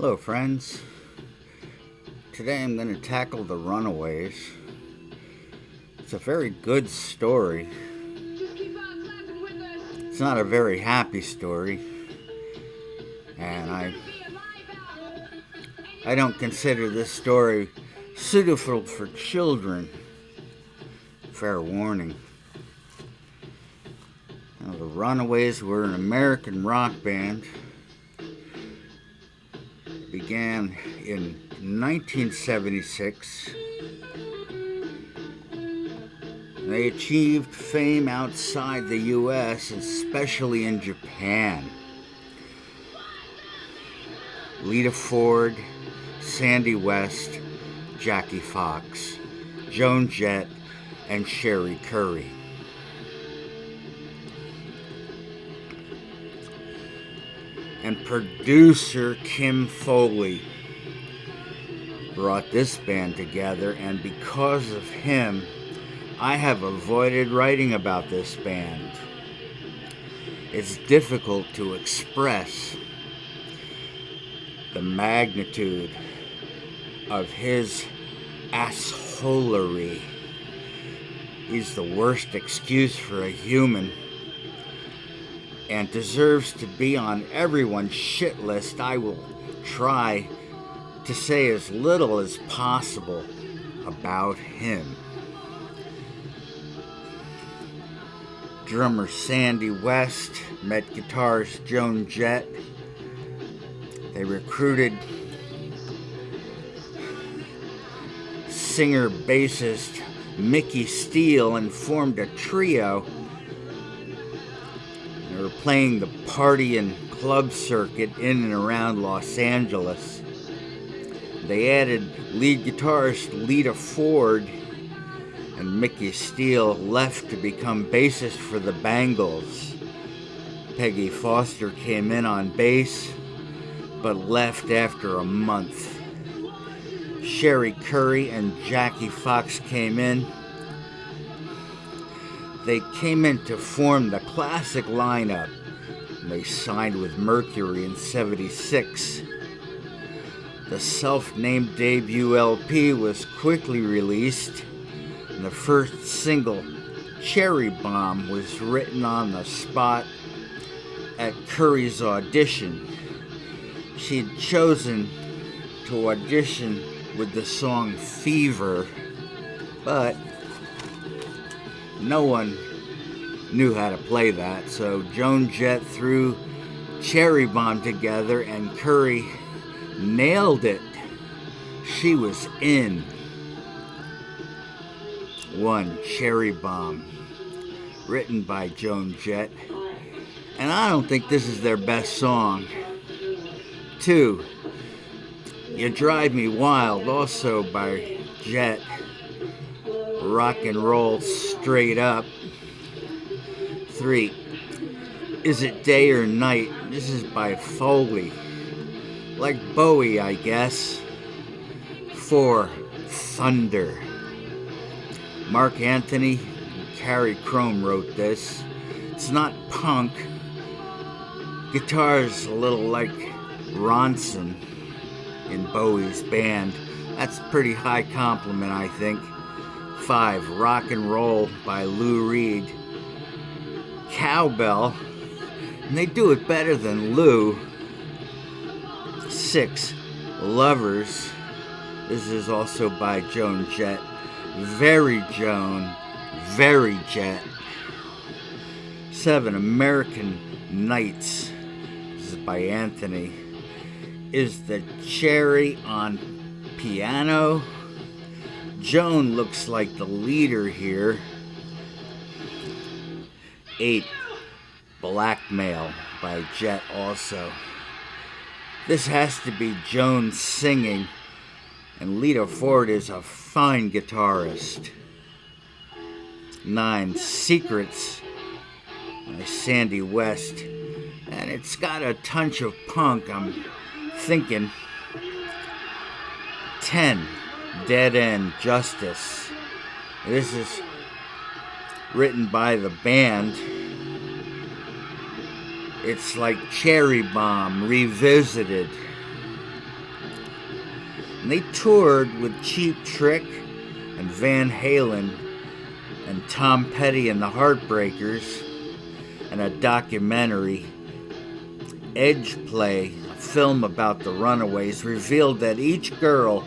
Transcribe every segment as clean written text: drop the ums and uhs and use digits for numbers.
Hello, friends. Today I'm going to tackle the Runaways. It's a very good story. It's not a very happy story, and I don't consider this story suitable for children. Fair warning. Now, the Runaways were an American rock band. Began in 1976. They achieved fame outside the U.S., especially in Japan. Lita Ford, Sandy West, Jackie Fox, Joan Jett, and Sherry Curry. And producer Kim Foley brought this band together, and because of him, I have avoided writing about this band. It's difficult to express the magnitude of his assholery. He's the worst excuse for a human and deserves to be on everyone's shit list. I will try to say as little as possible about him. Drummer Sandy West met guitarist Joan Jett. They recruited singer-bassist Mickey Steele and formed a trio. They were playing the party and club circuit in and around Los Angeles. They added lead guitarist Lita Ford, and Mickey Steele left to become bassist for the Bangles. Peggy Foster came in on bass, but left after a month. Sherry Curry and Jackie Fox came in. They came in to form the classic lineup. They signed with Mercury in '76. The self-named debut LP was quickly released, and the first single, Cherry Bomb, was written on the spot at Curry's audition. She'd chosen to audition with the song Fever, but no one knew how to play that, so Joan Jett threw Cherry Bomb together and Curry nailed it. She was in. 1. Cherry Bomb, written by Joan Jett, and I don't think this is their best song. 2. You Drive Me Wild, also by Jett, rock and roll straight up. 3. Is It Day or Night? This is by Foley, like Bowie, I guess. 4. Thunder. Mark Anthony and Carrie Chrome wrote this. It's not punk. Guitar's a little like Ronson in Bowie's band. That's a pretty high compliment, I think. 5. Rock and Roll by Lou Reed. Cowbell, and they do it better than Lou. 6. Lovers. This is also by Joan Jett. Very Joan, very Jett. 7. American Nights. This is by Anthony. Is the cherry on piano? Joan looks like the leader here. 8. Blackmail by Jett also. This has to be Joan singing, and Lita Ford is a fine guitarist. 9. Secrets by Sandy West, and it's got a touch of punk, I'm thinking. 10. Dead End Justice. This is written by the band. It's like Cherry Bomb revisited. And they toured with Cheap Trick and Van Halen and Tom Petty and the Heartbreakers, and a documentary, Edge Play, a film about the Runaways, revealed that each girl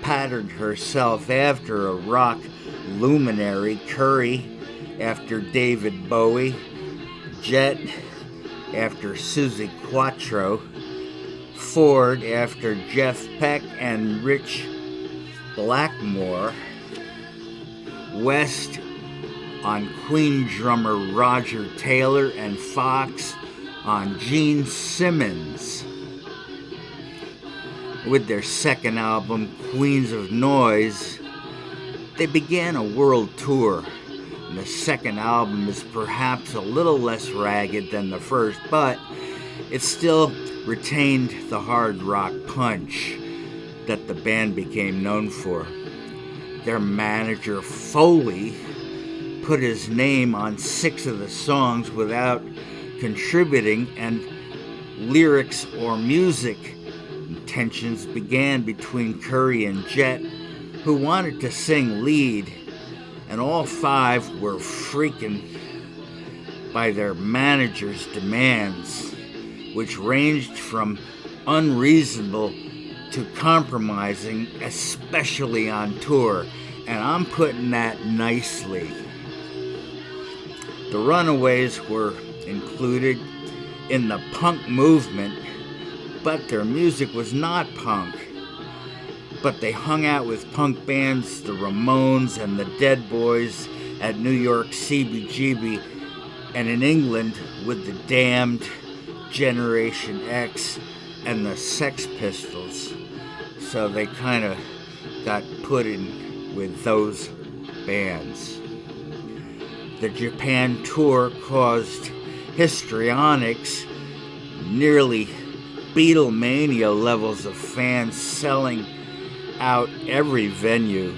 patterned herself after a rock luminary. Curry after David Bowie, Jet after Suzi Quatro, Ford after Jeff Beck and Rich Blackmore, West on Queen drummer Roger Taylor, and Fox on Gene Simmons. With their second album, Queens of Noise, they began a world tour. And the second album is perhaps a little less ragged than the first, but it still retained the hard rock punch that the band became known for. Their manager, Foley, put his name on 6 of the songs without contributing, and lyrics or music tensions began between Curry and Jet, who wanted to sing lead, and all 5 were freaking by their manager's demands, which ranged from unreasonable to compromising, especially on tour, and I'm putting that nicely. The Runaways were included in the punk movement, but their music was not punk. But they hung out with punk bands, the Ramones and the Dead Boys, at New York CBGB, and in England with the Damned, Generation X, and the Sex Pistols. So they kind of got put in with those bands. The Japan tour caused histrionics, nearly Beatlemania levels of fans selling out every venue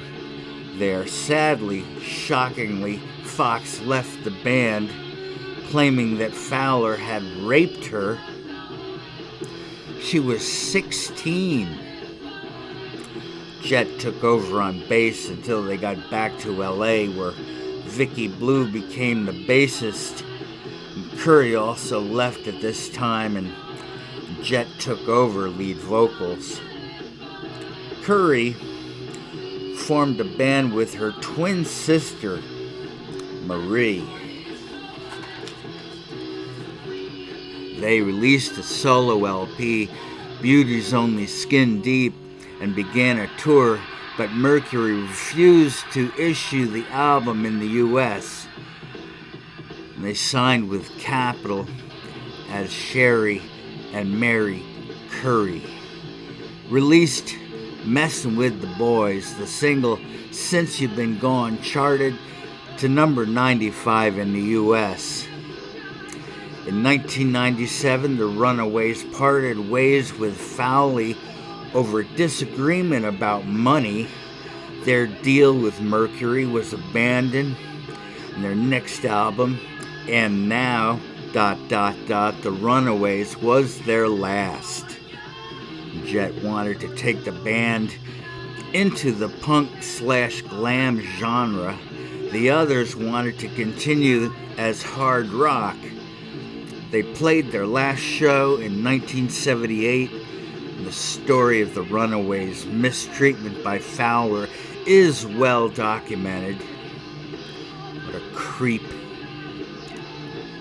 there. Sadly, shockingly, Fox left the band, claiming that Fowler had raped her. She was 16. Jet took over on bass until they got back to LA, where Vicky Blue became the bassist. Curry also left at this time, and Jet took over lead vocals. Curry formed a band with her twin sister, Marie. They released a solo LP, Beauty's Only Skin Deep, and began a tour, but Mercury refused to issue the album in the U.S. And they signed with Capitol as Sherry and Mary Curry. Released Messin' with the Boys, the single Since You've Been Gone charted to number 95 in the U.S. In 1997, the Runaways parted ways with Fowley over disagreement about money. Their deal with Mercury was abandoned, and their next album, And Now, The Runaways, was their last. Jet wanted to take the band into the punk/glam genre. The others wanted to continue as hard rock. They played their last show in 1978. The story of the Runaways' mistreatment by Fowler is well documented. What a creep.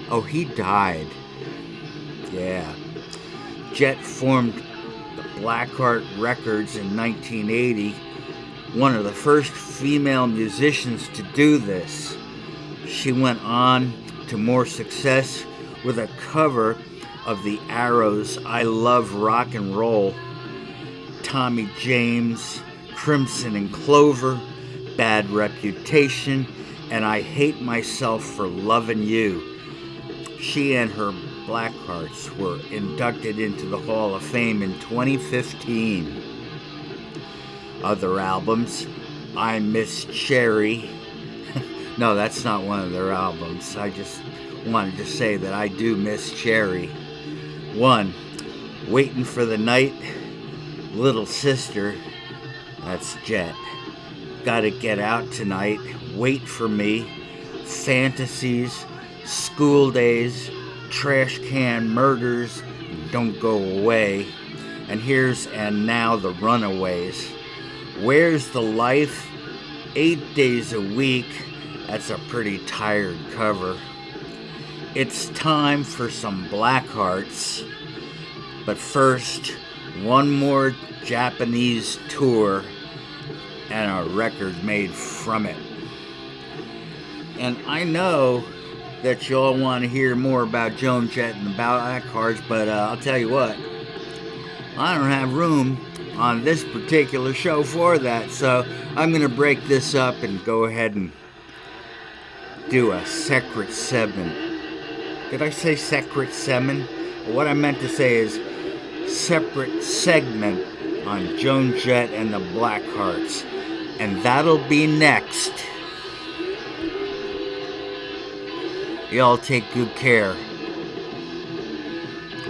Oh, he died. Yeah. Jet formed the Blackheart Records in 1980, one of the first female musicians to do this. She went on to more success with a cover of the Arrows' I Love Rock and Roll, Tommy James, Crimson and Clover, Bad Reputation, and I Hate Myself for Lovin' You. She and her Blackhearts were inducted into the Hall of Fame in 2015. Other albums, I Miss Cherry. No, that's not one of their albums. I just wanted to say that I do miss Cherry. 1, Waiting for the Night, Little Sister, That's Jet. Gotta get out tonight. Wait for me. Fantasies, school days, trash can murders, don't go away. And here's and now the Runaways. Where's the life? 8 days a week. That's a pretty tired cover. It's time for some black hearts. But first, one more Japanese tour and a record made from it. And I know that y'all want to hear more about Joan Jett and the black hearts, but I'll tell you what, I don't have room on this particular show for that, so I'm going to break this up and go ahead and do a separate segment. Did I say separate segment? What I meant to say is separate segment on Joan Jett and the Blackhearts. And that'll be next. Y'all take good care.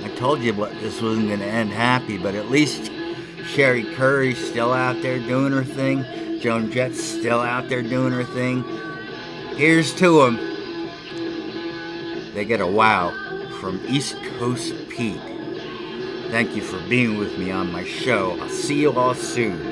I told you this wasn't going to end happy, but at least Sherry Curry's still out there doing her thing. Joan Jett's still out there doing her thing. Here's to them. They get a wow from East Coast Pete. Thank you for being with me on my show. I'll see you all soon.